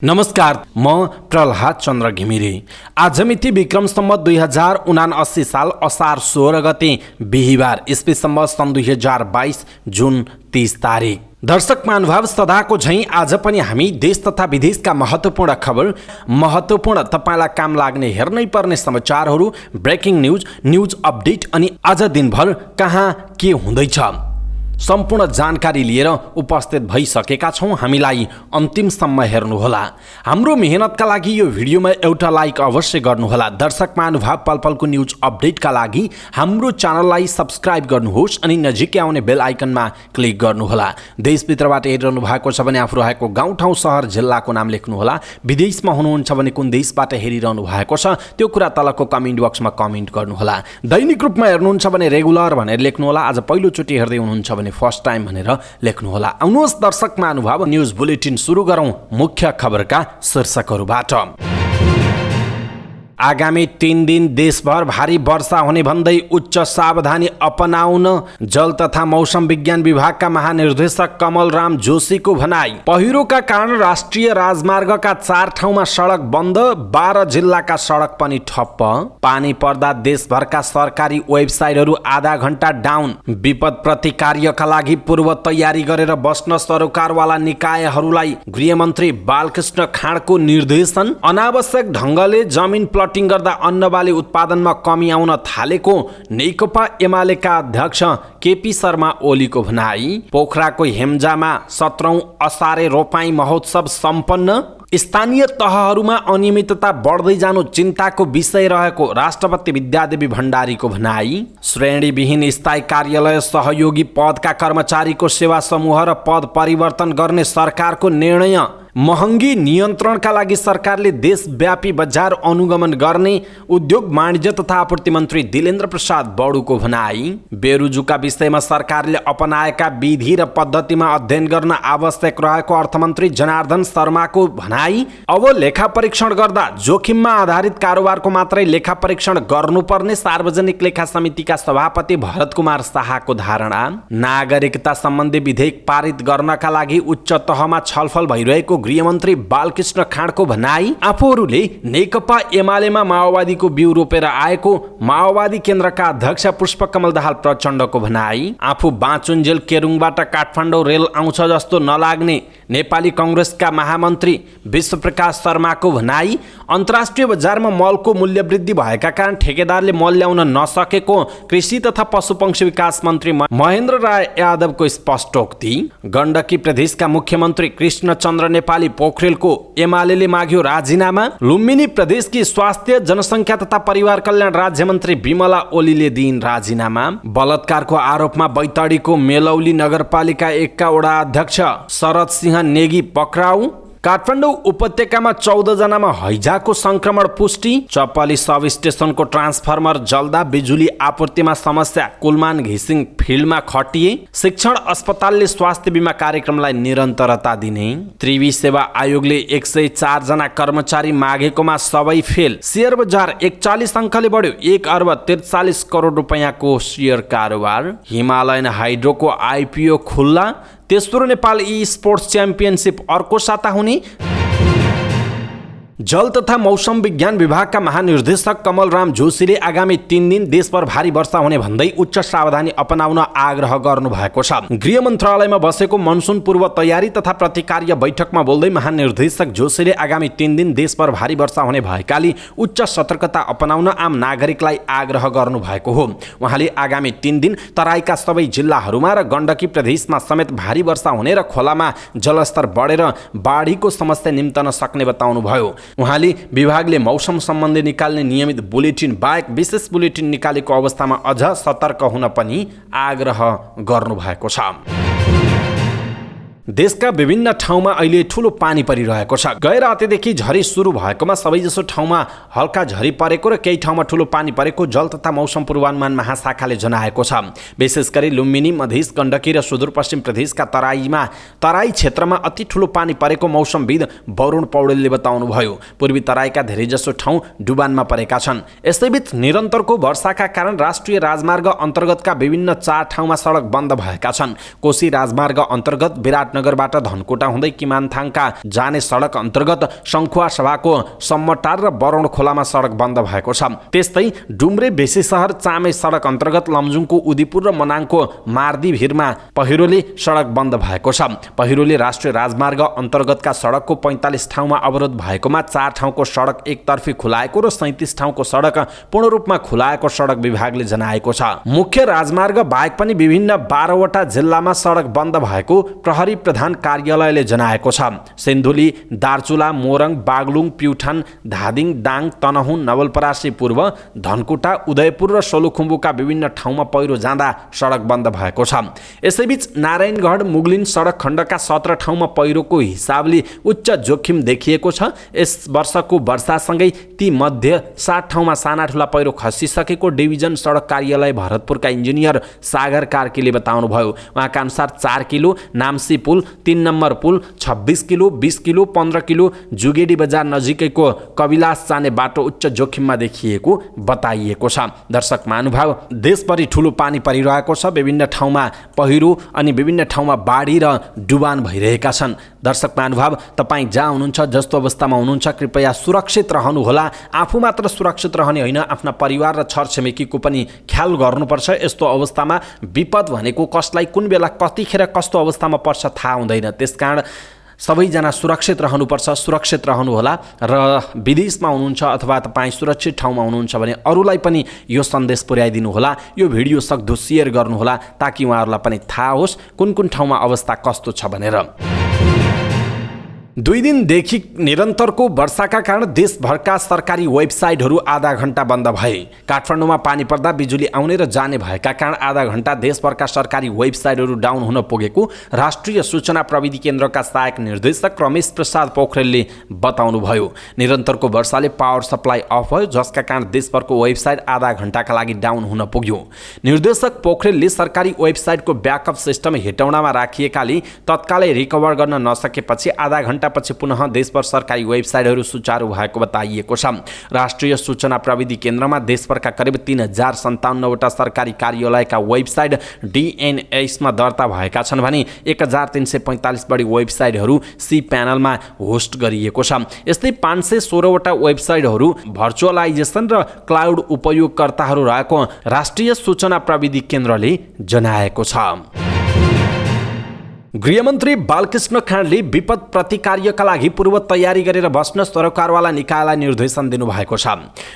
नमस्कार, म प्रहलाद चन्द्र घिमिरे। आज मिति विक्रम सम्वत 2079 साल असार 16 गते बिहिबार ईस्वी सम्वत सन् 2022 जुन 30 तारिक। दर्शक महानुभाव, सदाको झैं आज पनि हामी देश तथा विदेशका महत्त्वपूर्ण खबर, महत्त्वपूर्ण तपाईलाई काम लाग्ने हेर्नै पर्ने समाचारहरू, ब्रेकिङ न्यूज अपडेट अनि आज दिनभर कहाँ के हुँदैछ सम्पूर्ण जानकारी लिएर उपस्थित भइसकेका छौं। हामीलाई अन्तिमसम्म हेर्नुहोला। हाम्रो मेहनतका लागि यो भिडियोमा एउटा लाइक अवश्य गर्नुहोला। दर्शक महानुभाव, पलपलको न्यूज अपडेटका लागि हाम्रो च्यानललाई सब्स्क्राइब गर्नुहोस् अनि नजिकै आउने बेल आइकनमा क्लिक गर्नुहोला। देशभित्रबाट हेरिरहनु भएको छ भने आफू रहेको गाउँठाउँ सहर जिल्लाको नाम लेख्नुहोला। विदेशमा हुनुहुन्छ भने कुन देशबाट हेरिरहनु भएको छ त्यो कुरा तलको कमेन्ट बक्समा कमेन्ट गर्नुहोला। दैनिक रूपमा हेर्नुहुन्छ भने रेगुलर भनेर लेख्नुहोला। आज पहिलोचोटि हेर्दै हुनुहुन्छ भने फर्स्ट टाइम भनेर लेख्नुहोला। आउनुहोस् दर्शक महानुभाव, न्यूज बुलेटिन सुरु गरौं मुख्य खबरका शीर्षकहरूबाट। आगामी 3 दिन देशभर भारी वर्षा हुने भन्दै उच्च सावधानी अपनाउन जल तथा मौसम विज्ञान विभागका महानिर्देशक कमलराम जोशीको भनाई। पहिरोका कारण राष्ट्रिय राजमार्गका 4 ठाउँमा सडक बन्द, 12 जिल्लाका सडक पनि ठप्प। पानी पर्दा देशभरका सरकारी वेबसाइटहरू आधा घण्टा डाउन। विपद प्रतिकार्यका लागि पूर्व तयारी गरेर बस्न सरोकारवाला निकायहरूलाई गृहमन्त्री बालकृष्ण खाँडको निर्देशन। अनावश्यक ढङ्गले जमिन प्लटिङ गर्दा अन्नबाली उत्पादनमा कमी आउन थालेको नेकपा एमालेका अध्यक्ष केपी शर्मा ओलीको भनाई। पोखराको हेम्जामा 17औं असारे रोपाई महोत्सव सम्पन्न। स्थानीय तहहरूमा अनियमितता बढ्दै जानु चिन्ताको विषय रहेको राष्ट्रपति विद्यादेवी भण्डारीको भनाई। श्रेणीविहीन स्थायी कार्यालय सहयोगी पदका कर्मचारीको सेवा समूह र पद परिवर्तन गर्ने सरकारको निर्णय। महँगी नियन्त्रणका लागि सरकारले देशव्यापी बजार अनुगमन गर्ने उद्योग वाणिज्य तथा आपूर्ति मन्त्री दिलेन्द्र प्रसाद बडुको भनाई। बेरुजुका विषयमा सरकारले अपनाएका विधि र पद्धतिमा अध्ययन गर्न आवश्यक रहेको अर्थमन्त्री जनार्दन शर्माको भनाई। अब लेखा परीक्षण गर्दा जोखिममा आधारित कारोबारको मात्रै लेखा परीक्षण गर्नुपर्ने सार्वजनिक लेखा समितिका सभापति भरत कुमार शाहको धारणा। नागरिकता सम्बन्धी विधेयक पारित गर्नका लागि उच्च तहमा छलफल भइरहेको गृहमन्त्री बालकृष्ण खाँडको भनाई। आफूहरूले नेकपा एमालेमा माओवादीको बिउ रोपेर आएको माओवादी केन्द्रका अध्यक्ष पुष्पकमल दाहाल प्रचण्डको भनाई। आफू बाँचुन्जेल केरुङबाट काठमाडौँ रेल आउँछ जस्तो नलाग्ने नेपाली कांग्रेसका महामन्त्री विश्वप्रकाश शर्माको भनाई। अन्तर्राष्ट्रिय बजारमा मलको मूल्य वृद्धि भएका कारण ठेकेदारले मल ल्याउन नसकेको कृषि तथा पशुपक्षी विकास मन्त्री महेन्द्र राय यादवको स्पष्टोक्ति। गण्डकी प्रदेशका मुख्यमन्त्री कृष्णचन्द्र नेपाली पोखरेलको एमालेले माग्यो राजीनामा। लुम्बिनी प्रदेशकी स्वास्थ्य जनसङ्ख्या तथा परिवार कल्याण राज्य मन्त्री विमला ओलीले दिइन् राजीनामा। बलात्कारको आरोपमा बैतडीको मेलौली नगरपालिका 1 का वडा अध्यक्ष शरद सिंह नेगी पक्राउ। काठमाडौँ उपत्यकामा 14 जनामा हैजाको संक्रमण पुष्टि। चपली सब स्टेशनको ट्रान्सफर्मर जल्दा बिजुली आपूर्तिमा समस्या, कुलमान घिसिङ फिल्डमा खटिए। शिक्षण अस्पतालले स्वास्थ्य बीमा कार्यक्रमलाई निरन्तरता दिने। त्रिवी सेवा आयोगले 104 जना कर्मचारी मागेकोमा सबै फेल। शेयर बजार 41 अङ्कले बढ्यो, 1 अर्ब 43 करोड रुपैयाँको शेयर कारोबार। हिमालयन हाइड्रोको आइपिओ खुल्ला। तेस्रो नेपाल ई स्पोर्ट्स च्याम्पियनसिप अर्को साता हुने। जल तथा मौसम विज्ञान विभागका महानिर्देशक कमलराम जोशीले आगामी 3 दिन देशभर भारी वर्षा हुने भन्दै उच्च सावधानी अपनाउन आग्रह गर्नु भएको छ। गृह मन्त्रालयमा बसेको मनसुन पूर्व तयारी तथा प्रतिकार्य बैठकमा बोल्दै महानिर्देशक जोशीले आगामी 3 दिन देशभर भारी वर्षा हुने भएकाले उच्च सतर्कता अपनाउन आम नागरिकलाई आग्रह गर्नु भएको हो। उहाँले आगामी 3 दिन तराईका सबै जिल्लाहरूमा र गण्डकी प्रदेशमा समेत भारी वर्षा हुने र खोलामा जलस्तर बढेर बाढीको समस्या निम्तन सक्ने बताउनु भयो। उहाँले विभागले मौसम सम्बन्धी निकाल्ने नियमित बुलेटिन बाहेक विशेष बुलेटिन निकालेको अवस्थामा अझ सतर्क हुन पनि आग्रह गर्नुभएको छ। देशका विभिन्न ठाउँमा अहिले ठूलो पानी परिरहेको छ। गए रातिदेखि झरी सुरु भएकोमा सबैजसो ठाउँमा हल्का झरी परेको र केही ठाउँमा ठूलो पानी परेको जल तथा मौसम पूर्वानुमान महाशाखाले जनाएको छ। विशेष गरी लुम्बिनी, मधेस, गण्डकी र सुदूरपश्चिम प्रदेशका तराई क्षेत्रमा अति ठूलो पानी परेको मौसमविद वरुण पौडेलले बताउनुभयो। पूर्वी तराईका धेरैजसो ठाउँ डुबानमा परेका छन्। यसैबीच निरन्तरको वर्षाका कारण राष्ट्रिय राजमार्ग अन्तर्गतका विभिन्न 4 ठाउँमा सडक बन्द भएका छन्। कोशी राजमार्ग अन्तर्गत विराट विराटनगरबाट धनकुटा हुँदै किमानथाङका जाने सडक अन्तर्गत शङ्खुवा सभाको सम्मटार र बरौण खोलामा सडक बन्द भएको छ। त्यस्तै डुम्रे बेसी शहर चामे सडक अन्तर्गत लमजुङको उदिपुर र मनाङको मार्दीभिरमा पहिरोले सडक बन्द भएको छ। पहिरोले राष्ट्रिय राजमार्ग अन्तर्गतका सडकको 45 ठाउँमा अवरोध भएकोमा 4 ठाउँको सडक एकतर्फी खुलाएको र 37 ठाउँको सडक पूर्ण रूपमा खुलाएको सडक विभागले जनाएको छ। मुख्य राजमार्ग बाहेक पनि विभिन्न 12 वटा जिल्लामा सडक बन्द भएको प्रहरी प्रधान कार्यालयले जनाएको छ। सिन्धुली, दार्चुला, मोरङ, बागलुङ, प्युठान, धादिङ, दाङ, तनहुँ, नवलपरासी पूर्व, धनकुटा, उदयपुर र सोलुखुम्बुका विभिन्न ठाउँमा पहिरो जाँदा सडक बन्द भएको छ। यसैबीच नारायणगढ मुगलिन सडक खण्डका 17 ठाउँमा पहिरोको हिसाबले उच्च जोखिम देखिएको छ। यस वर्षको वर्षासँगै ती मध्ये 60 ठाउँमा साना ठुला पहिरो खसिसकेको डिभिजन सडक कार्यालय भरतपुरका इन्जिनियर सागर कार्कीले बताउनुभयो। उहाँका अनुसार 4 किलो नाम्सी पुल, 3 नम्बर पुल, 26 किलो, 20 किलो, 15 किलो जुगेडी बजार नजिकैको कविलास जाने बाटो उच्च जोखिममा देखिएको बताइएको छ। दर्शक महानुभाव, देशभरि ठुलो पानी परिरहेको छ। विभिन्न ठाउँमा पहिरो अनि विभिन्न ठाउँमा बाढी र डुबान भइरहेका छन्। दर्शक महानुभाव, तपाईँ जहाँ हुनुहुन्छ, जस्तो अवस्थामा हुनुहुन्छ, कृपया सुरक्षित रहनुहोला। आफू मात्र सुरक्षित रहने होइन, आफ्ना परिवार र छरछिमेकीको पनि ख्याल गर्नुपर्छ। यस्तो अवस्थामा विपद भनेको कसलाई कुन बेला कतिखेर कस्तो अवस्थामा पर्छ थाहा हुँदैन। त्यसकारण सबैजना सुरक्षित रहनुपर्छ, सुरक्षित रहनुहोला। र विदेशमा हुनुहुन्छ अथवा तपाईँ सुरक्षित ठाउँमा हुनुहुन्छ भने अरूलाई पनि यो सन्देश पुर्याइदिनुहोला। यो भिडियो सक्दो सेयर गर्नुहोला ताकि उहाँहरूलाई पनि थाहा होस् कुन कुन ठाउँमा अवस्था कस्तो छ भनेर। 2 दिनदेखि निरन्तरको वर्षाका कारण देशभरका सरकारी वेबसाइटहरू आधा घण्टा बन्द भए। काठमाडौँमा पानी पर्दा बिजुली आउने र जाने भएका कारण आधा घण्टा देशभरका सरकारी वेबसाइटहरू डाउन हुन पुगेको राष्ट्रिय सूचना प्रविधि केन्द्रका सहायक निर्देशक रमेश प्रसाद पोखरेलले बताउनुभयो। निरन्तरको वर्षाले पावर सप्लाई अफ भयो, जसका कारण देशभरको वेबसाइट आधा घण्टाका लागि डाउन हुन पुग्यो। निर्देशक पोखरेलले सरकारी वेबसाइटको ब्याकअप सिस्टम हेटौडामा राखिएकाले तत्कालै रिकभर गर्न नसकेपछि आधा घण्टा पछि पुनः देशभर सरकारी वेबसाइटहरू सुचारू भएको बताइएको छ। राष्ट्रिय सूचना प्रविधि केन्द्रमा देशभरका करिब 3057 वटा सरकारी कार्यालयका वेबसाइट डिएनएसमा दर्ता भएका छन् भने 1345 बढी वेबसाइटहरू सी प्यानलमा होस्ट गरिएको छ। यस्तै 516 वटा वेबसाइटहरू भर्चुअलाइजेसन र क्लाउड उपयोगकर्ताहरू रहेको राष्ट्रिय सूचना प्रविधि केन्द्रले जनाएको छ। गृहमन्त्री बालकृष्ण खाँडले विपद प्रतिकार्यका लागि पूर्व तयारी गरेर बस्न सरकारवाला निकायलाई निर्देशन दिनुभएको छ।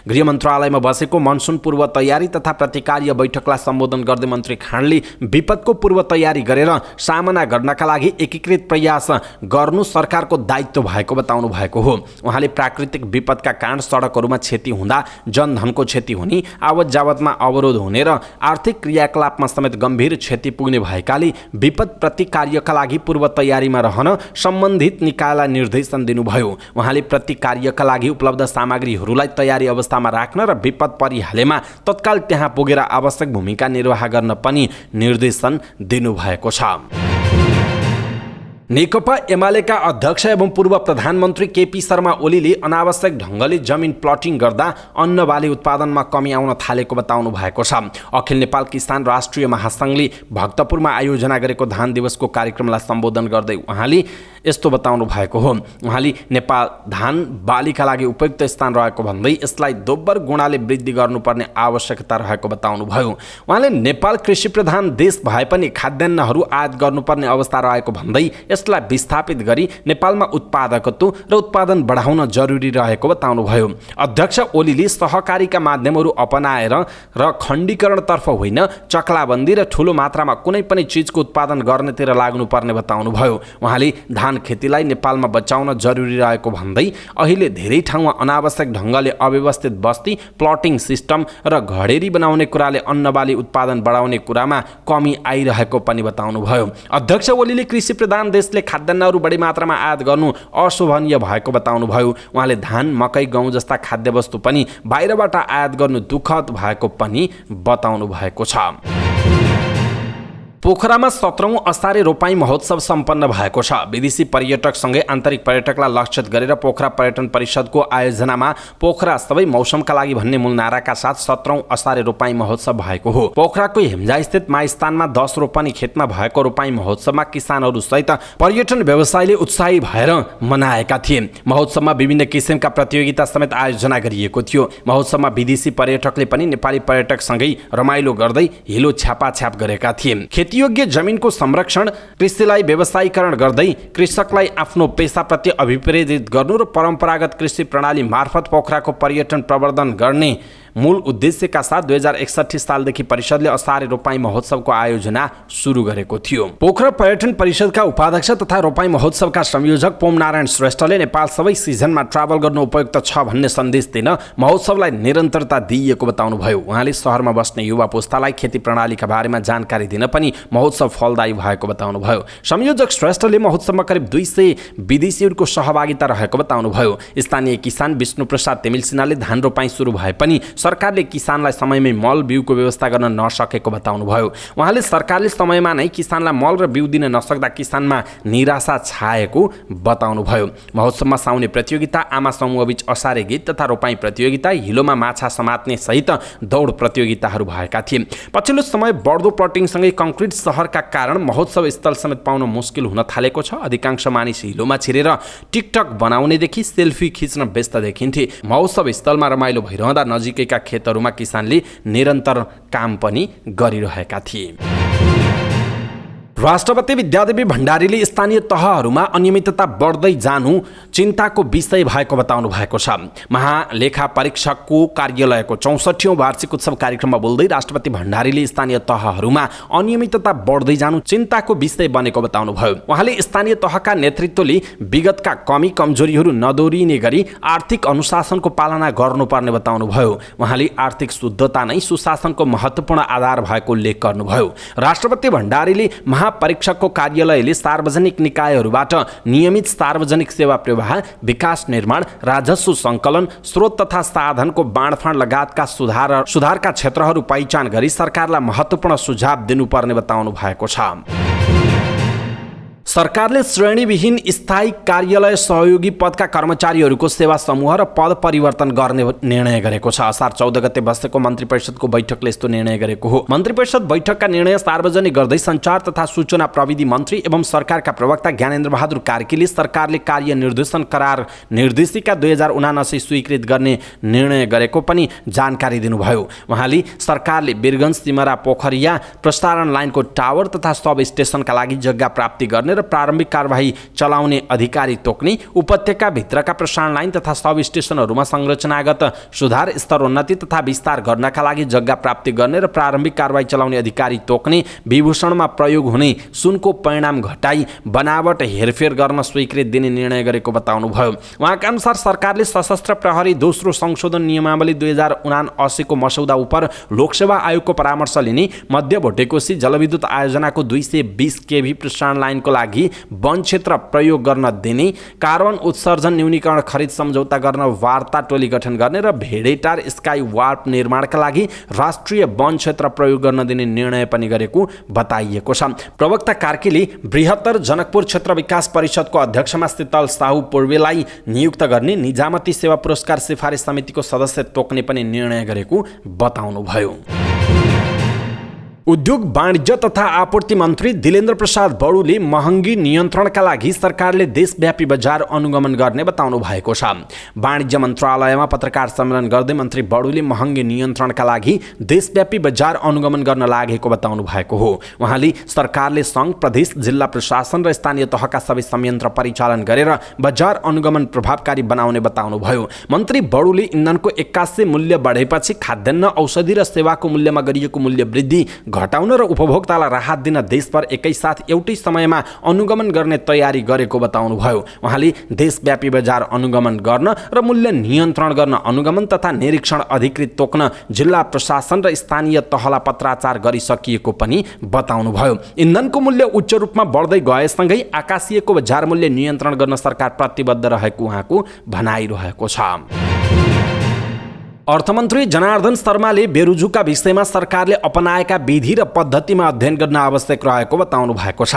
गृह मन्त्रालयमा बसेको मनसुन पूर्व तयारी तथा प्रतिकार्य बैठकलाई सम्बोधन गर्दै मन्त्री खाँडले विपदको पूर्व तयारी गरेर सामना गर्नका लागि एकीकृत प्रयास गर्नु सरकारको दायित्व भएको बताउनु भएको हो। उहाँले प्राकृतिक विपदका कारण सडकहरूमा क्षति हुँदा जनधनको क्षति हुने, आवत जावतमा अवरोध हुने र आर्थिक क्रियाकलापमा समेत गम्भीर क्षति पुग्ने भएकाले विपद प्रतिकार्य का लागि पूर्व तयारीमा रहन सम्बन्धित निकायलाई निर्देशन दिनुभयो। उहाँले प्रतिकार्यका लागि उपलब्ध सामग्रीहरूलाई तयारी अवस्थामा राख्न र विपद परिहालेमा तत्काल त्यहाँ पुगेर आवश्यक भूमिका निर्वाह गर्न पनि निर्देशन दिनुभएको छ। नेकपा एमालेका अध्यक्ष एवं पूर्व प्रधानमन्त्री केपी शर्मा ओलीले अनावश्यक ढङ्गले जमिन प्लटिङ गर्दा अन्न बाली उत्पादनमा कमी आउन थालेको बताउनु भएको छ। अखिल नेपाल किसान राष्ट्रिय महासङ्घले भक्तपुरमा आयोजना गरेको धान दिवसको कार्यक्रमलाई सम्बोधन गर्दै उहाँले यस्तो बताउनु भएको हो। उहाँले नेपाल धान बालीका लागि उपयुक्त स्थान रहेको भन्दै यसलाई दोब्बर गुणाले वृद्धि गर्नुपर्ने आवश्यकता रहेको बताउनु भयो। उहाँले नेपाल कृषि प्रधान देश भए पनि खाद्यान्नहरू आयात गर्नुपर्ने अवस्था रहेको भन्दै यसलाई विस्थापित गरी नेपालमा उत्पादकत्व र उत्पादन बढाउन जरुरी रहेको बताउनुभयो। अध्यक्ष ओलीले सहकारीका माध्यमहरू अपनाएर र खण्डीकरणतर्फ होइन चक्लाबन्दी र ठुलो मात्रामा कुनै पनि चिजको उत्पादन गर्नेतिर लाग्नुपर्ने बताउनुभयो। उहाँले धान खेतीलाई नेपालमा बचाउन जरुरी रहेको भन्दै अहिले धेरै ठाउँमा अनावश्यक ढङ्गले अव्यवस्थित बस्ती, प्लटिङ सिस्टम र घडेरी बनाउने कुराले अन्नबाली उत्पादन बढाउने कुरामा कमी आइरहेको पनि बताउनुभयो। अध्यक्ष ओलीले कृषि प्रधान देशले खाद्यान्नहरू बढी मात्रामा आयात गर्नु अशोभनीय भएको बताउनुभयो। उहाँले धान, मकै, गहुँ जस्ता खाद्यवस्तु पनि बाहिरबाट आयात गर्नु दुःखद भएको पनि बताउनु भएको छ। पोखरामा 17औं असारे रोपाई महोत्सव सम्पन्न भएको छ। विदेशी पर्यटकसँगै आन्तरिक पर्यटकलाई लक्षित गरेर पोखरा पर्यटन परिषदको आयोजनामा पोखरा सबै मौसमका लागि भन्ने मूल नाराका साथ 17औं असारे रोपाई महोत्सव भएको हो। पोखराको हेम्जा स्थित माइस्थानमा 10 रोपनी खेतमा भएको रोपाई महोत्सवमा किसानहरू सहित पर्यटन व्यवसायले उत्साही भएर मनाएका थिए। महोत्सवमा विभिन्न किसिमका प्रतियोगिता समेत आयोजना गरिएको थियो। महोत्सवमा विदेशी पर्यटकले पनि नेपाली पर्यटकसँगै रमाइलो गर्दै हिलो छ्यापाछ्याप गरेका थिए। खेतीयोग्य जमिनको संरक्षण, कृषिलाई व्यवसायीकरण गर्दै कृषकलाई आफ्नो पेसाप्रति अभिप्रेरित गर्नु र परम्परागत कृषि प्रणाली मार्फत पोखराको पर्यटन प्रवर्धन गर्ने मूल उद्देश्यका साथ 2061 सालदेखि परिषदले असारे रोपाई महोत्सवको आयोजना सुरु गरेको थियो। पोखरा पर्यटन परिषदका उपाध्यक्ष तथा रोपाई महोत्सवका संयोजक पोम नारायण श्रेष्ठले नेपाल सबै सिजनमा ट्राभल गर्नु उपयुक्त छ भन्ने सन्देश दिन महोत्सवलाई निरन्तरता दिइएको बताउनुभयो। उहाँले शहरमा बस्ने युवा पुस्तालाई खेती प्रणालीका बारेमा जानकारी दिन पनि महोत्सव फलदायी भएको बताउनुभयो। संयोजक श्रेष्ठले महोत्सवमा करिब 200 विदेशीहरूको सहभागिता रहेको बताउनुभयो। स्थानीय किसान विष्णु प्रसाद तेमिल सिन्हाले धान रोपाई सुरु भए पनि सरकारले किसानलाई समयमै मल बिउको व्यवस्था गर्न नसकेको बताउनुभयो। उहाँले सरकारले समयमा नै किसानलाई मल र बिउ दिन नसक्दा किसानमा निराशा छाएको बताउनुभयो। महोत्सवमा साउने प्रतियोगिता, आमा समूहबीच असारे गीत तथा रोपाई प्रतियोगिता, हिलोमा माछा समात्ने सहित दौड प्रतियोगिताहरू भएका थिए। पछिल्लो समय बढ्दो प्लटिङसँगै कङ्क्रिट सहरका कारण महोत्सव स्थल समेत पाउन मुस्किल हुन थालेको छ। अधिकांश मानिस हिलोमा छिरेर टिकटक बनाउनेदेखि सेल्फी खिच्न व्यस्त देखिन्थे। महोत्सव स्थलमा रमाइलो भइरहँदा नजिकै खेतहरूमा किसानले निरन्तर काम पनि गरिरहेका थिए। राष्ट्रपति विद्यादेवी भण्डारीले स्थानीय तहहरूमा अनियमितता बढ्दै जानु चिन्ताको विषय भएको बताउनु भएको छ। महालेखा परीक्षकको कार्यालयको 64औं वार्षिक उत्सव कार्यक्रममा बोल्दै राष्ट्रपति भण्डारीले स्थानीय तहहरूमा अनियमितता बढ्दै जानु चिन्ताको विषय बनेको बताउनुभयो। उहाँले स्थानीय तहका नेतृत्वले विगतका कमी कमजोरीहरू नदोरिने गरी आर्थिक अनुशासनको पालना गर्नुपर्ने बताउनुभयो। उहाँले आर्थिक शुद्धता नै सुशासनको महत्त्वपूर्ण आधार भएको उल्लेख गर्नुभयो। राष्ट्रपति भण्डारीले परीक्षकको कार्यालयले सार्वजनिक निकायहरूबाट नियमित सार्वजनिक सेवा प्रवाह, विकास निर्माण, राजस्व सङ्कलन, स्रोत तथा साधनको बाँडफाँड लगायतका सुधारका क्षेत्रहरू पहिचान गरी सरकारलाई महत्त्वपूर्ण सुझाव दिनुपर्ने बताउनु भएको छ। सरकारले श्रेणीविहीन स्थायी कार्यालय सहयोगी पदका कर्मचारीहरूको सेवा समूह र पद परिवर्तन गर्ने निर्णय गरेको छ। असार 14 गते बसेको मन्त्री परिषदको बैठकले यस्तो निर्णय गरेको हो। मन्त्री परिषद बैठकका निर्णय सार्वजनिक गर्दै सञ्चार तथा सूचना प्रविधि मन्त्री एवं सरकारका प्रवक्ता ज्ञानेन्द्र बहादुर कार्कीले सरकारले कार्य निर्देशन करार निर्देशिका 2079 स्वीकृत गर्ने निर्णय गरेको पनि जानकारी दिनुभयो। उहाँले सरकारले वीरगञ्ज, सिमरा, पोखरिया प्रसारण लाइनको टावर तथा सब स्टेसनका लागि जग्गा प्राप्ति गर्ने र प्रारम्भिक कारबाही चलाउने अधिकारी तोक्ने, उपत्यका भित्रका प्रसारण लाइन तथा सब स्टेसनहरूमा संरचनागत सुधार, स्तरोन्नति तथा विस्तार गर्नका लागि जग्गा प्राप्ति गर्ने र प्रारम्भिक कारबाही चलाउने अधिकारी तोक्ने, विभूषणमा प्रयोग हुने सुनको परिणाम घटाई बनावट हेरफेर गर्न स्वीकृत दिने निर्णय गरेको बताउनुभयो। उहाँका अनुसार सरकारले सशस्त्र प्रहरी दोस्रो संशोधन नियमावली 2079 को मसौदा उप लोकसेवा आयोगको परामर्श लिने, मध्य भोटेकोशी जलविद्युत आयोजनाको 220 केभी प्रसारण लाइनको लागि वन क्षेत्र प्रयोग गर्न दिने, कार्बन उत्सर्जन न्यूनीकरण खरिद सम्झौता गर्न वार्ता टोली गठन गर्ने र भेडेटार स्काई वार्प निर्माणका लागि राष्ट्रिय वन क्षेत्र प्रयोग गर्न दिने निर्णय पनि गरेको बताइएको छ। प्रवक्ता कार्कीले बृहत्तर जनकपुर क्षेत्र विकास परिषदको अध्यक्षमा शीतल साहु पूर्वेलाई नियुक्त गर्ने, निजामती सेवा पुरस्कार सिफारिस समितिको सदस्य तोक्ने पनि निर्णय गरेको बताउनुभयो। उद्योग वाणिज्य तथा आपूर्ति मन्त्री दिलेन्द्र प्रसाद बडुले महँगी नियन्त्रणका लागि सरकारले देशव्यापी बजार अनुगमन गर्ने बताउनु भएको छ। वाणिज्य मन्त्रालयमा पत्रकार सम्मेलन गर्दै मन्त्री बडुले महँगी नियन्त्रणका लागि देशव्यापी बजार अनुगमन गर्न लागेको बताउनु भएको हो। उहाँले सरकारले सङ्घ, प्रदेश, जिल्ला प्रशासन र स्थानीय तहका सबै संयन्त्र परिचालन गरेर बजार अनुगमन प्रभावकारी बनाउने बताउनुभयो। मन्त्री बडुले इन्धनको 81 मूल्य बढेपछि खाद्यान्न, औषधि र सेवाको मूल्यमा गरिएको मूल्य वृद्धि घटाउन र उपभोक्तालाई राहत दिन देशभर एकैसाथ एउटै समयमा अनुगमन गर्ने तयारी गरेको बताउनुभयो। उहाँले देशव्यापी बजार अनुगमन गर्न र मूल्य नियन्त्रण गर्न अनुगमन तथा निरीक्षण अधिकृत तोक्न जिल्ला प्रशासन र स्थानीय तहलाई पत्राचार गरिसकिएको पनि बताउनुभयो। इन्धनको मूल्य उच्च रूपमा बढ्दै गएसँगै आकाशिएको बजार मूल्य नियन्त्रण गर्न सरकार प्रतिबद्ध रहेको उहाँको भनाइरहेको छ। अर्थमन्त्री जनार्दन शर्माले बेरुजुका विषयमा सरकारले अपनाएका विधि र पद्धतिमा अध्ययन गर्न आवश्यक रहेको बताउनु भएको छ।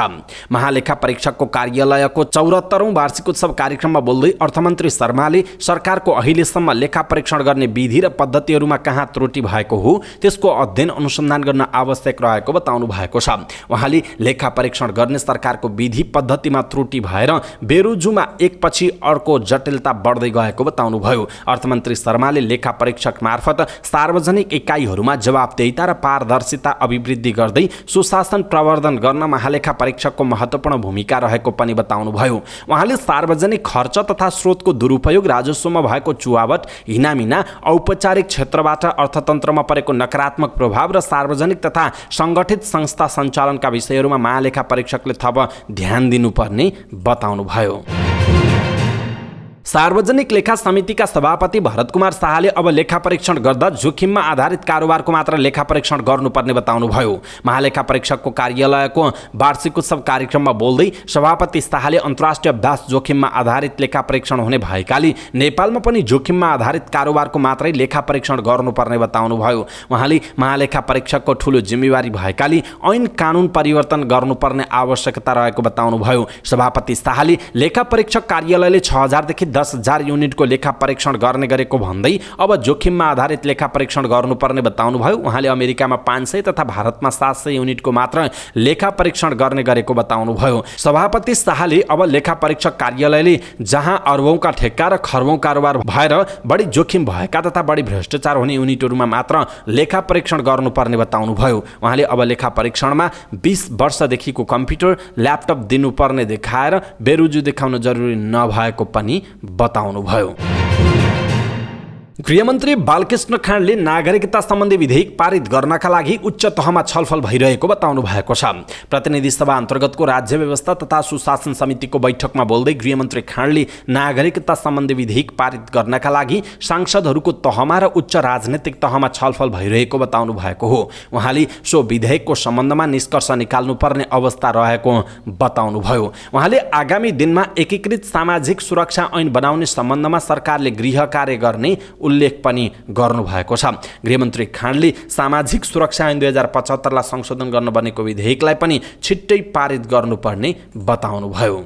महालेखा परीक्षकको कार्यालयको 74औं वार्षिक उत्सव कार्यक्रममा बोल्दै अर्थमन्त्री शर्माले सरकारको अहिलेसम्म लेखा परीक्षण गर्ने विधि र पद्धतिहरूमा कहाँ त्रुटि भएको हो त्यसको अध्ययन अनुसन्धान गर्न आवश्यक रहेको बताउनु भएको छ। उहाँले लेखा परीक्षण गर्ने सरकारको विधि पद्धतिमा त्रुटि भएर बेरुजुमा एकपछि अर्को जटिलता बढ्दै गएको बताउनुभयो। अर्थमन्त्री शर्माले लेखा परीक्षक मार्फत सार्वजनिक इकाइहरूमा जवाबदेहिता र पारदर्शिता अभिवृद्धि गर्दै सुशासन प्रवर्धन गर्न महालेखा परीक्षकको महत्त्वपूर्ण भूमिका रहेको पनि बताउनुभयो। उहाँले सार्वजनिक खर्च तथा स्रोतको दुरुपयोग, राजस्वमा भएको चुहावट, हिनामिना, औपचारिक क्षेत्रबाट अर्थतन्त्रमा परेको नकारात्मक प्रभाव र सार्वजनिक तथा सङ्गठित संस्था सञ्चालनका विषयहरूमा महालेखा परीक्षकले थप ध्यान दिनुपर्ने बताउनुभयो। सार्वजनिक लेखा समितिका सभापति भरत कुमार शाहले अब लेखा परीक्षण गर्दा जोखिममा आधारित कारोबारको मात्र लेखा परीक्षण गर्नुपर्ने बताउनुभयो। महालेखा परीक्षकको कार्यालयको वार्षिक उत्सव कार्यक्रममा बोल्दै सभापति शाहले अन्तर्राष्ट्रिय अभ्यास जोखिममा आधारित लेखा परीक्षण हुने भएकाले नेपालमा पनि जोखिममा आधारित कारोबारको मात्रै लेखा परीक्षण गर्नुपर्ने बताउनुभयो। उहाँले महालेखा परीक्षकको ठूलो जिम्मेवारी भएकाले ऐन कानुन परिवर्तन गर्नुपर्ने आवश्यकता रहेको बताउनुभयो। सभापति शाहले लेखा परीक्षक कार्यालयले 6000 देखि 10,000 युनिटको लेखा परीक्षण गर्ने गरेको भन्दै अब जोखिममा आधारित लेखा परीक्षण गर्नुपर्ने बताउनुभयो। उहाँले अमेरिकामा 500 तथा भारतमा 700 युनिटको मात्र लेखा परीक्षण गर्ने गरेको बताउनुभयो। सभापति शाहले अब लेखा परीक्षक कार्यालयले जहाँ अरबौंका ठेक्का र खरबौं कारोबार भएर बढी जोखिम भएका तथा बढी भ्रष्टाचार हुने युनिटहरूमा मात्र लेखा परीक्षण गर्नुपर्ने बताउनुभयो। उहाँले अब लेखा परीक्षणमा 20 वर्षदेखिको कम्प्युटर, ल्यापटप दिनुपर्ने देखाएर बेरुजु देखाउन जरुरी नभएको पनि बताउनुभयो। गृहमन्त्री बालकृष्ण खाँडले नागरिकता सम्बन्धी विधेयक पारित गर्नका लागि उच्च तहमा छलफल भइरहेको बताउनु भएको छ। प्रतिनिधि सभा अन्तर्गतको राज्य व्यवस्था तथा सुशासन समितिको बैठकमा बोल्दै गृहमन्त्री खाँडले नागरिकता सम्बन्धी विधेयक पारित गर्नका लागि सांसदहरूको तहमा र उच्च राजनैतिक तहमा छलफल भइरहेको बताउनु भएको हो। उहाँले सो विधेयकको सम्बन्धमा निष्कर्ष निकाल्नुपर्ने अवस्था रहेको बताउनुभयो। उहाँले आगामी दिनमा एकीकृत सामाजिक सुरक्षा ऐन बनाउने सम्बन्धमा सरकारले गृह कार्य गर्ने उल्लेख पनि गर्नुभएको छ। गृहमन्त्री खाँडले सामाजिक सुरक्षा ऐन 2075 लाई संशोधन गर्न बनेको विधेयकलाई पनि छिट्टै पारित गर्नुपर्ने बताउनुभयो।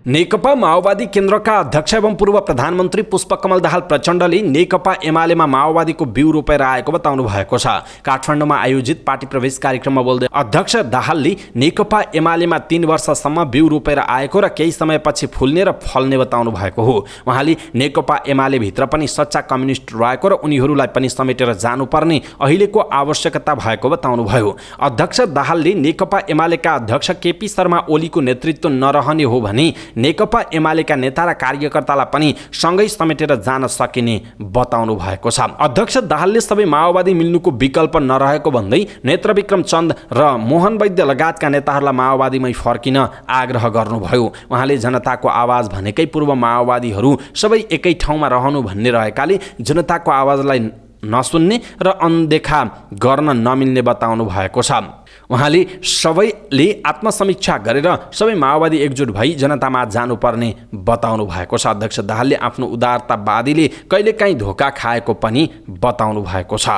नेकपा माओवादी केन्द्रका अध्यक्ष एवं पूर्व प्रधानमन्त्री पुष्पकमल दाहाल प्रचण्डले नेकपा एमालेमा माओवादीको बिउ रोपेर आएको बताउनु भएको छ। काठमाडौँमा आयोजित पार्टी प्रवेश कार्यक्रममा बोल्दै अध्यक्ष दाहालले नेकपा एमालेमा 3 वर्षसम्म बिउ रोपेर आएको र केही समयपछि फुल्ने र फल्ने बताउनु भएको हो। उहाँले नेकपा एमाले भित्र पनि सच्चा कम्युनिस्ट रहेको र उनीहरूलाई पनि समेटेर जानुपर्ने अहिलेको आवश्यकता भएको बताउनुभयो। अध्यक्ष दाहालले नेकपा एमालेका अध्यक्ष केपी शर्मा ओलीको नेतृत्व नरहने हो भने नेकपा एमालेका नेता र कार्यकर्तालाई पनि सँगै समेटेर जान सकिने बताउनु भएको छ। अध्यक्ष दाहालले सबै माओवादी मिल्नुको विकल्प नरहेको भन्दै नेत्रविक्रम चन्द र मोहन वैद्य लगायतका नेताहरूलाई माओवादीमै फर्किन आग्रह गर्नुभयो। उहाँले जनताको आवाज भनेकै पूर्व माओवादीहरू सबै एकै ठाउँमा रहनु भन्ने रहेकाले जनताको आवाजलाई नसुन्ने र अनदेखा गर्न नमिल्ने बताउनु भएको छ। उहाँले सबैले आत्मसमीक्षा गरेर सबै माओवादी एकजुट भई जनतामा जानुपर्ने बताउनु भएको छ। अध्यक्ष दाहालले आफ्नो उदारतावादीले कहिलेकाहीँ धोका खाएको पनि बताउनु भएको छ।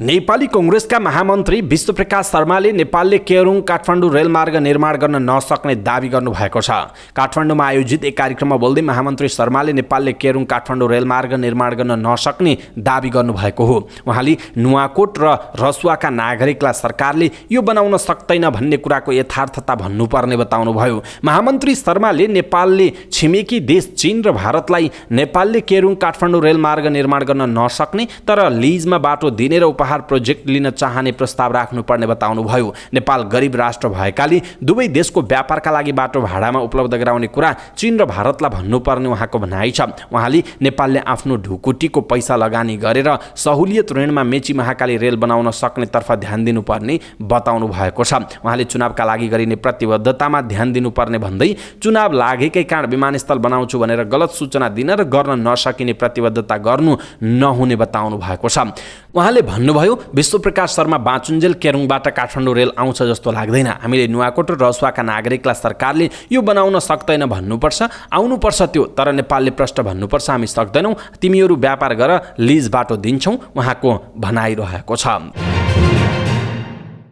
नेपाली कांग्रेसका महामन्त्री विश्वप्रकाश शर्माले नेपालले केरुङ काठमाडौँ रेलमार्ग निर्माण गर्न नसक्ने दावी गर्नुभएको छ। काठमाडौँमा आयोजित एक कार्यक्रममा बोल्दै महामन्त्री शर्माले नेपालले केरुङ काठमाडौँ रेलमार्ग निर्माण गर्न नसक्ने दावी गर्नुभएको हो। उहाँले नुवाकोट र रसुवाका नागरिकलाई सरकारले यो बनाउन सक्दैन भन्ने कुराको यथार्थता भन्नुपर्ने बताउनुभयो। महामन्त्री शर्माले नेपालले छिमेकी देश चीन र भारतलाई नेपालले केरुङ काठमाडौँ रेलमार्ग निर्माण गर्न नसक्ने तर लिजमा बाटो दिने र उपहार प्रोजेक्ट लिन चाहने प्रस्ताव राख्नुपर्ने बताउनुभयो। नेपाल गरिब राष्ट्र भएकाले दुवै देशको व्यापारका लागि बाटो भाडामा उपलब्ध गराउने कुरा चीन र भारतलाई भन्नुपर्ने उहाँको भनाइ छ। उहाँले नेपालले आफ्नो ढुकुटीको पैसा लगानी गरेर सहुलियत ऋणमा मेची महाकाली रेल बनाउन सक्नेतर्फ ध्यान दिनुपर्ने बताउनु भएको छ। उहाँले चुनावका लागि गरिने प्रतिबद्धतामा ध्यान दिनुपर्ने भन्दै चुनाव लागेकै कारण विमानस्थल बनाउँछु भनेर गलत सूचना दिन र गर्न नसकिने प्रतिबद्धता गर्नु नहुने बताउनु भएको छ। उहाँले भन्नुभयो बताउनुभयो विश्वप्रकाश शर्मा बाँचुन्जेल केरुङबाट काठमाडौँ रेल आउँछ जस्तो लाग्दैन। हामीले नुवाकोट र रसुवाका नागरिकलाई सरकारले यो बनाउन सक्दैन भन्नुपर्छ, आउनुपर्छ त्यो, तर नेपालले प्रश्न भन्नुपर्छ हामी सक्दैनौँ, तिमीहरू व्यापार गर, लिज बाटो दिन्छौँ, उहाँको भनाइरहेको छ।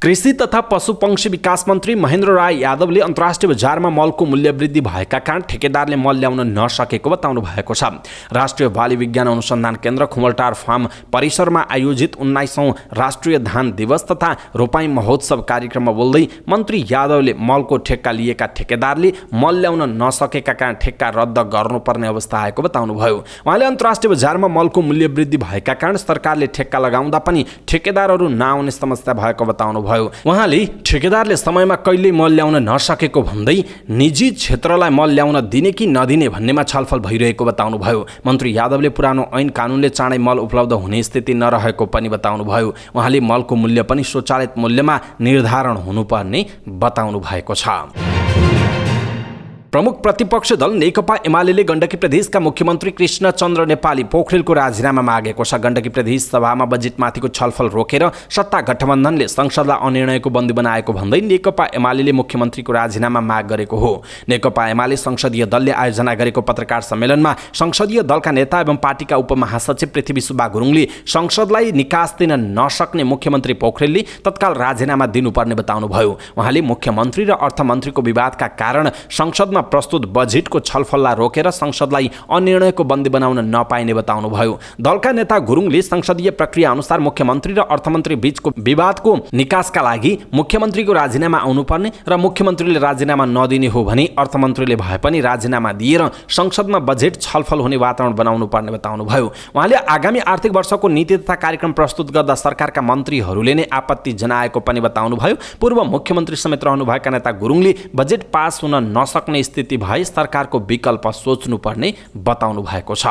कृषि तथा पशुपक्षी विकास मन्त्री महेन्द्र राय यादवले अन्तर्राष्ट्रिय बजारमा मलको मूल्यवृद्धि भएका कारण ठेकेदारले मल ल्याउन नसकेको बताउनु भएको छ। राष्ट्रिय बाली विज्ञान अनुसन्धान केन्द्र खुमलटार फार्म परिसरमा आयोजित 19औं राष्ट्रिय धान दिवस तथा रोपाई महोत्सव कार्यक्रममा बोल्दै मन्त्री यादवले मलको ठेक्का लिएका ठेकेदारले मल ल्याउन नसकेका कारण ठेक्का रद्द गर्नुपर्ने अवस्था आएको बताउनुभयो। उहाँले अन्तर्राष्ट्रिय बजारमा मलको मूल्यवृद्धि भएका कारण सरकारले ठेक्का लगाउँदा पनि ठेकेदारहरू नआउने समस्या भएको बताउनुभयो। उहाँले ठेकेदारले समयमा कहिल्यै मल ल्याउन नसकेको भन्दै निजी क्षेत्रलाई मल ल्याउन दिने कि नदिने भन्नेमा छलफल भइरहेको बताउनुभयो। मन्त्री यादवले पुरानो ऐन कानुनले चाँडै मल उपलब्ध हुने स्थिति नरहेको पनि बताउनुभयो। उहाँले मलको मूल्य पनि स्वचालित मूल्यमा निर्धारण हुनुपर्ने बताउनु भएको छ। प्रमुख प्रतिपक्ष दल नेकपा एमाले गण्डकी प्रदेशका मुख्यमन्त्री कृष्णचन्द्र नेपाली पोखरेलको राजीनामा मागेको छ। गण्डकी प्रदेश सभामा बजेटमाथिको छलफल रोकेर सत्ता गठबन्धनले संसदलाई अनिर्णयको बन्दी बनाएको भन्दै नेकपा एमाले मुख्यमन्त्रीको राजीनामा माग गरेको हो। नेकपा एमाले संसदीय दलले आयोजना गरेको पत्रकार सम्मेलनमा संसदीय दलका नेता एवं पार्टीका उपमहासचिव पृथ्वी सुब्बा गुरुङले संसदलाई निकास दिन नसक्ने मुख्यमन्त्री पोखरेलले तत्काल राजीनामा दिनुपर्ने बताउनुभयो। उहाँले मुख्यमन्त्री र अर्थमन्त्रीको विवादका कारण संसदमा प्रस्तुत बजेटको छलफललाई रोकेर संसदलाई अनिर्णयको बन्दी बनाउन नपाइने बताउनुभयो। दलका नेता गुरुङले संसदीय प्रक्रिया अनुसार मुख्यमन्त्री र अर्थमन्त्री बीचको विवादको निकासका लागि मुख्यमन्त्रीको राजीनामा आउनुपर्ने र मुख्यमन्त्रीले राजीनामा नदिने हो भने अर्थमन्त्रीले भए पनि राजीनामा दिएर संसदमा बजेट छलफल हुने वातावरण बनाउनु पर्ने बताउनुभयो। उहाँले आगामी आर्थिक वर्षको नीति तथा कार्यक्रम प्रस्तुत गर्दा सरकारका मन्त्रीहरूले नै आपत्ति जनाएको पनि बताउनुभयो। पूर्व मुख्यमन्त्री समेत रहनुभएका नेता गुरुङले बजेट पास हुन नसक्ने स्थिति भए सरकारको विकल्प सोच्नुपर्ने बताउनु भएको छ।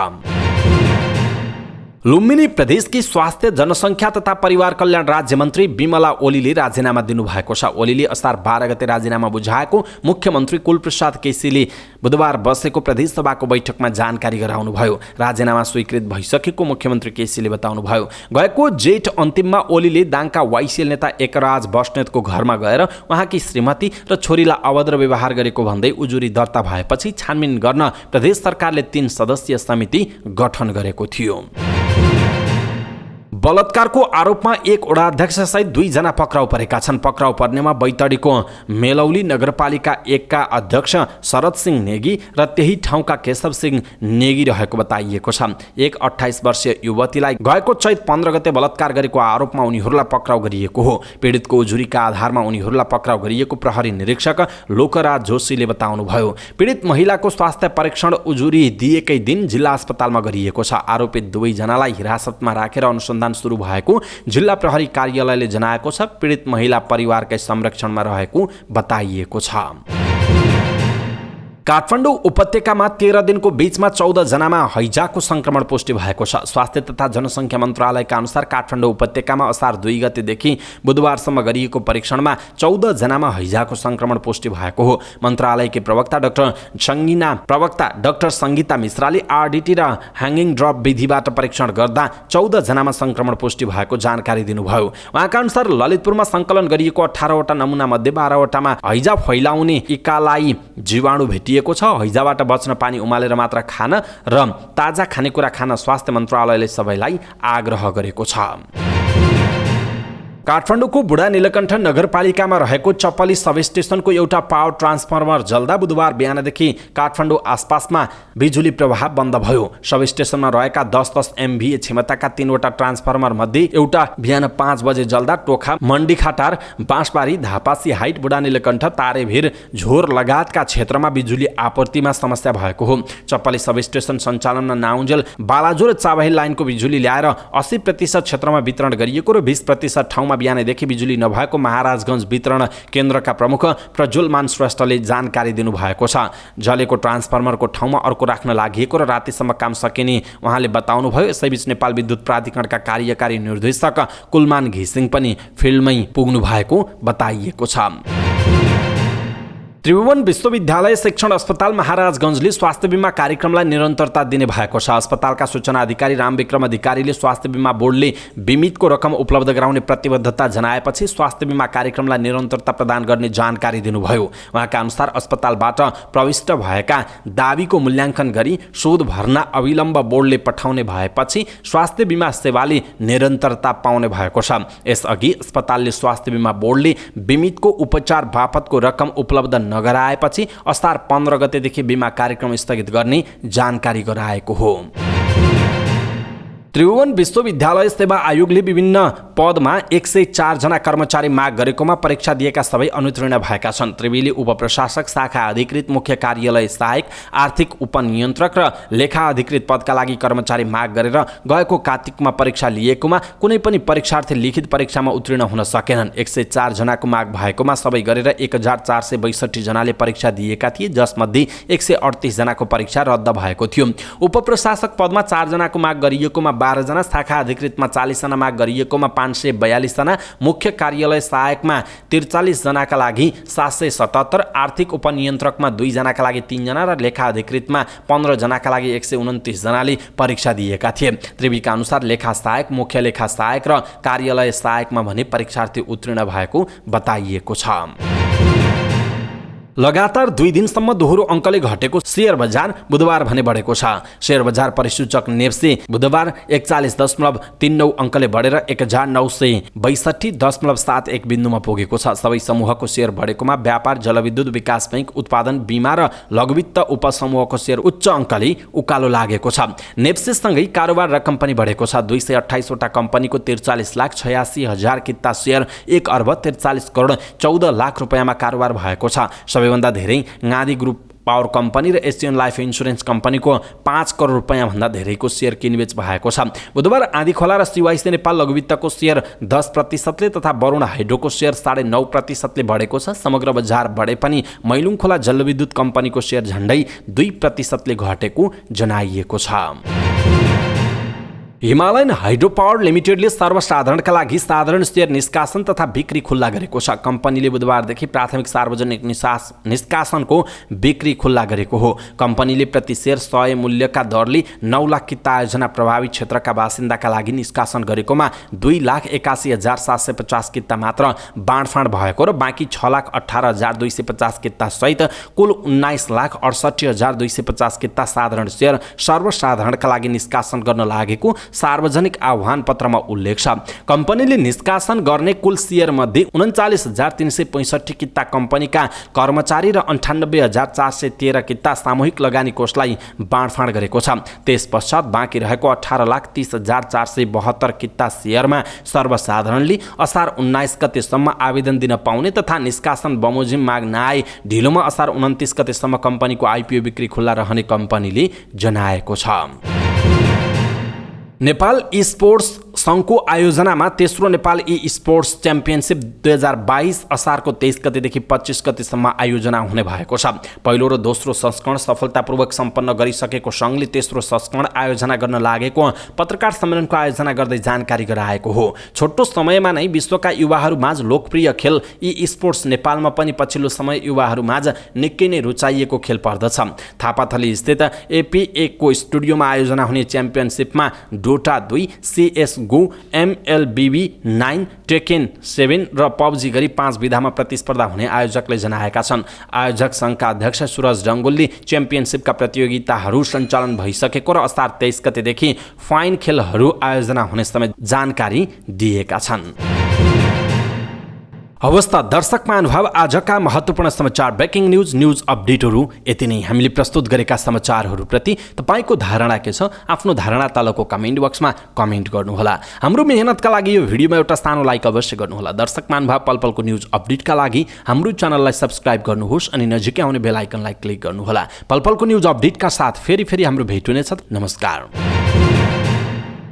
लुम्बिनी प्रदेशकी स्वास्थ्य जनसङ्ख्या तथा परिवार कल्याण राज्य मन्त्री बिमला ओलीले राजीनामा दिनुभएको छ। ओलीले असार 12 गते राजीनामा बुझाएको मुख्यमन्त्री कुलप्रसाद केसीले बुधबार बसेको प्रदेश सभाको बैठकमा जानकारी गराउनुभयो। राजीनामा स्वीकृत भइसकेको मुख्यमन्त्री केसीले बताउनुभयो। गएको जेठ अन्तिममा ओलीले दाङका वाइसिएल नेता एकराज बस्नेतको घरमा गएर उहाँकी श्रीमती र छोरीलाई अभद्र व्यवहार गरेको भन्दै उजुरी दर्ता भएपछि छानबिन गर्न प्रदेश सरकारले 3 सदस्यीय समिति गठन गरेको थियो। बलात्कारको आरोपमा एक वडाध्यक्ष सहित 2 जना पक्राउ परेका छन्। पक्राउ पर्नेमा बैतडीको मेलौली नगरपालिका 1 का अध्यक्ष शरद सिंह नेगी र त्यही ठाउँका केशव सिंह नेगी रहेको बताइएको छ। एक 28 वर्षीय युवतीलाई गएको चैत 15 गते बलात्कार गरेको आरोपमा उनीहरूलाई पक्राउ गरिएको हो। पीडितको उजुरीका आधारमा उनीहरूलाई पक्राउ गरिएको प्रहरी निरीक्षक लोकराज जोशीले बताउनुभयो। पीडित महिलाको स्वास्थ्य परीक्षण उजुरी दिएकै दिन जिल्ला अस्पतालमा गरिएको छ। आरोपित 2 जनालाई हिरासतमा राखेर अनुसन्धान सुरु भएको जिल्ला प्रहरी कार्यालयले जनाएको छ। पीडित महिला परिवारकै संरक्षणमा रहेको बताइएको छ। काठमाडौँ उपत्यकामा 13 दिनको बीचमा 14 जनामा हैजाको संक्रमण पुष्टि भएको छ। स्वास्थ्य तथा जनसङ्ख्या मन्त्रालयका अनुसार काठमाडौँ उपत्यकामा असार 2 गतेदेखि बुधबारसम्म गरिएको परीक्षणमा 14 जनामा हैजाको संक्रमण पुष्टि भएको हो। मन्त्रालयकी प्रवक्ता डाक्टर सङ्गीता मिश्राले आरडीटी र ह्याङ्गिङ ड्रप विधिबाट परीक्षण गर्दा 14 जनामा संक्रमण पुष्टि भएको जानकारी दिनुभयो। उहाँका अनुसार ललितपुरमा सङ्कलन गरिएको 18 वटा नमुना मध्ये 12 वटामा हैजा फैलाउने इकालाई जीवाणु भेटिएको छ। हैजाबाट बच्न पानी उमालेर मात्र खान र ताजा खानेकुरा खान स्वास्थ्य मन्त्रालयले सबैलाई आग्रह गरेको छ। काठमाडौँको बुढा नीलकण्ठ नगरपालिकामा रहेको चपली सबस्टेसनको एउटा पावर ट्रान्सफर्मर जल्दा बुधबार बिहानदेखि काठमाडौँ आसपासमा बिजुली प्रवाह बन्द भयो। सबस्टेसनमा रहेका 10-10 MVA क्षमताका 3 वटा ट्रान्सफर्मर मध्ये एउटा बिहान 5 बजे जल्दा टोखा, मण्डीखाटार, बाँसबारी, धापासी हाइट, बुढा नीलकण्ठ, तारेभिर, झोर लगायतका क्षेत्रमा बिजुली आपूर्तिमा समस्या भएको हो। चपली सबस्टेसन सञ्चालनमा नआउन्जेल बालाजु र चाबहिल लाइनको बिजुली ल्याएर 80% क्षेत्रमा वितरण गरिएको र 20% ठाउँमा बिहानैदेखि बिजुली नभएको महाराजगञ्ज वितरण केन्द्रका प्रमुख प्रज्वलमान श्रेष्ठले जानकारी दिनुभएको छ। जलेको ट्रान्सफर्मरको ठाउँमा अर्को राख्न लागि र रातिसम्म काम सकिने उहाँले बताउनुभयो। यसैबीच नेपाल विद्युत प्राधिकरणका कार्यकारी निर्देशक कुलमान घिसिङ पनि फिल्डमै पुग्नु भएको बताइएको छ। त्रिभुवन विश्वविद्यालय शिक्षण अस्पताल महाराजगञ्जले स्वास्थ्य बीमा कार्यक्रमलाई निरन्तरता दिने भएको छ। अस्पतालका सूचना अधिकारी रामविक्रम अधिकारीले स्वास्थ्य बीमा बोर्डले बिमितको रकम उपलब्ध गराउने प्रतिबद्धता जनाएपछि स्वास्थ्य बीमा कार्यक्रमलाई निरन्तरता प्रदान गर्ने जानकारी दिनुभयो। उहाँका अनुसार अस्पतालबाट प्रविष्ट भएका दाबीको मूल्याङ्कन गरी शोध भर्ना अविलम्ब बोर्डले पठाउने भएपछि स्वास्थ्य बीमा सेवाले निरन्तरता पाउने भएको छ। यसअघि अस्पतालले स्वास्थ्य बीमा बोर्डले बिमितको उपचार बापतको रकम उपलब्ध नगराएपछि असार 15 गतेदेखि बीमा कार्यक्रम स्थगित गर्ने जानकारी गराएको हो। त्रिभुवन विश्वविद्यालय सेवा आयोगले विभिन्न पदमा 104 जना कर्मचारी माग गरेकोमा परीक्षा दिएका सबै अनुत्तीर्ण भएका छन्। त्रिवेणी उपप्रशासक, शाखा अधिकृत, मुख्य कार्यालय सहायक, आर्थिक उपनियन्त्रक र लेखा अधिकृत पदका लागि कर्मचारी माग गरेर गएको कार्तिकमा परीक्षा लिएकोमा कुनै पनि परीक्षार्थी लिखित परीक्षामा उत्तीर्ण हुन सकेनन्। 104 जनाको माग भएकोमा सबै गरेर 1462 जनाले परीक्षा दिएका थिए, जसमध्ये 138 जनाको परीक्षा रद्द भएको थियो। उपप्रशासक पदमा 4 जनाको माग गरिएकोमा 12 जना, शाखा अधिकृतमा 40 जना माग गरिएकोमा 542 जना, मुख्य कार्यालय सहायकमा 43 जनाका लागि 777, आर्थिक उपनियन्त्रकमा 2 जनाका लागि 3 जना र लेखा अधिकृतमा 15 जनाका लागि 129 जनाले परीक्षा दिएका थिए। त्रिवेणीका अनुसार लेखा सहायक, मुख्य लेखा सहायक र कार्यालय सहायकमा भने परीक्षार्थी उत्तीर्ण भएको बताइएको छ। लगातार 2 दिनसम्म दोहोरो अङ्कले घटेको शेयर बजार बुधबार भने बढेको छ। शेयर बजार परिसूचक नेप्से बुधबार 41.39 अङ्कले बढेर 1962.71 बिन्दुमा पुगेको छ। सबै समूहको शेयर बढेकोमा व्यापार, जलविद्युत विकास बैंक, उत्पादन, बीमा र लघुवित्त उपसमूहको शेयर उच्च अङ्कले उकालो लागेको छ। नेप्सेसँगै कारोबार रकम पनि बढेको छ। 228 वटा कम्पनीको 43,86,000 किता शेयर 1 अर्ब 43 करोड 14 लाख रुपियाँमा कारोबार भएको छ। सबैभन्दा धेरै गाँधी ग्रुप पावर कम्पनी र एसियन लाइफ इन्सुरेन्स कम्पनीको 5 करोड रुपियाँ भन्दा धेरैको शेयर किनबेच भएको छ। बुधबार आँधीखोला र सिवाइसी नेपाल लघुवित्तको शेयर 10% तथा वरुण हाइड्रोको शेयर 9.5% बढेको छ। समग्र बजार बढे पनि मैलुङखोला जलविद्युत कम्पनीको शेयर झण्डै 2% घटेको जनाइएको छ। हिमालयन हाइड्रो पावर लिमिटेडले सर्वसाधारणका लागि साधारण शेयर निष्कासन तथा बिक्री खुल्ला गरेको छ। कम्पनीले बुधबारदेखि प्राथमिक सार्वजनिक निष्कासनको बिक्री खुल्ला गरेको हो। कम्पनीले प्रति शेयर 100 मूल्यका दरले 9 लाख किता आयोजना प्रभावित क्षेत्रका बासिन्दाका लागि निष्कासन गरेकोमा 2,81,750 किता मात्र बाँडफाँड भएको र बाँकी 6,18,250 किता सहित कुल 19,68,250 किता साधारण शेयर सर्वसाधारणका लागि निष्कासन गर्न लागेको सार्वजनिक आह्वान पत्रमा उल्लेख छ। कम्पनीले निष्कासन गर्ने कुल शेयर मध्ये 39,365 किता कम्पनीका कर्मचारी र 98,413 किता सामूहिक लगानी कोषलाई बाँडफाँड गरेको छ। त्यसपश्चात बाँकी रहेको 18,30,472 किता शेयरमा सर्वसाधारणले असार 19 गतेसम्म आवेदन दिन पाउने तथा निष्कासन बमोजिम माग नआए ढिलोमा असार 29 गतेसम्म कम्पनीको आइपिओ बिक्री खुल्ला रहने कम्पनीले जनाएको छ। नेपाल स्पोर्ट्स सङ्घको आयोजनामा तेस्रो नेपाल स्पोर्ट्स च्याम्पियनसिप 2022 असारको 23 गतेदेखि 25 गतेसम्म आयोजना हुने भएको छ। पहिलो र दोस्रो संस्करण सफलतापूर्वक सम्पन्न गरिसकेको सङ्घले तेस्रो संस्करण आयोजना गर्न लागेको पत्रकार सम्मेलनको आयोजना गर्दै जानकारी गराएको हो। छोटो समयमा नै विश्वका युवाहरूमाझ लोकप्रिय खेल स्पोर्ट्स नेपालमा पनि पछिल्लो समय युवाहरूमाझ निकै नै रुचाइएको खेल पर्दछ। थापाथली स्थित एपिए को स्टुडियोमा आयोजना हुने च्याम्पियनसिपमा डोटा 2, CS:GO, MLBB 9, टेकेन 7 र पबजी गरी 5 विधामा प्रतिस्पर्धा हुने आयोजकले जनाएका छन्। आयोजक सङ्घका अध्यक्ष सुरज डङ्गोलले च्याम्पियनसिपका प्रतियोगिताहरू सञ्चालन भइसकेको र असार 23 गतेदेखि फाइन खेलहरू आयोजना हुने समेत जानकारी दिएका छन्। अवस्था दर्शक महानुभाव, आजका महत्त्वपूर्ण समाचार, ब्रेकिङ न्युज अपडेटहरू यति नै। हामीले प्रस्तुत गरेका समाचारहरूप्रति तपाईँको धारणा के छ? आफ्नो धारणा तलको कमेन्ट बक्समा कमेन्ट गर्नुहोला। हाम्रो मेहनतका लागि यो भिडियोमा एउटा सानो लाइक अवश्य गर्नुहोला। दर्शक महानुभाव, पलपलको न्युज अपडेटका लागि हाम्रो च्यानललाई सब्स्क्राइब गर्नुहोस् अनि नजिकै आउने बेल आइकनलाई क्लिक गर्नुहोला। पलपलको न्युज अपडेटका साथ फेरि हाम्रो भेट हुनेछ। नमस्कार।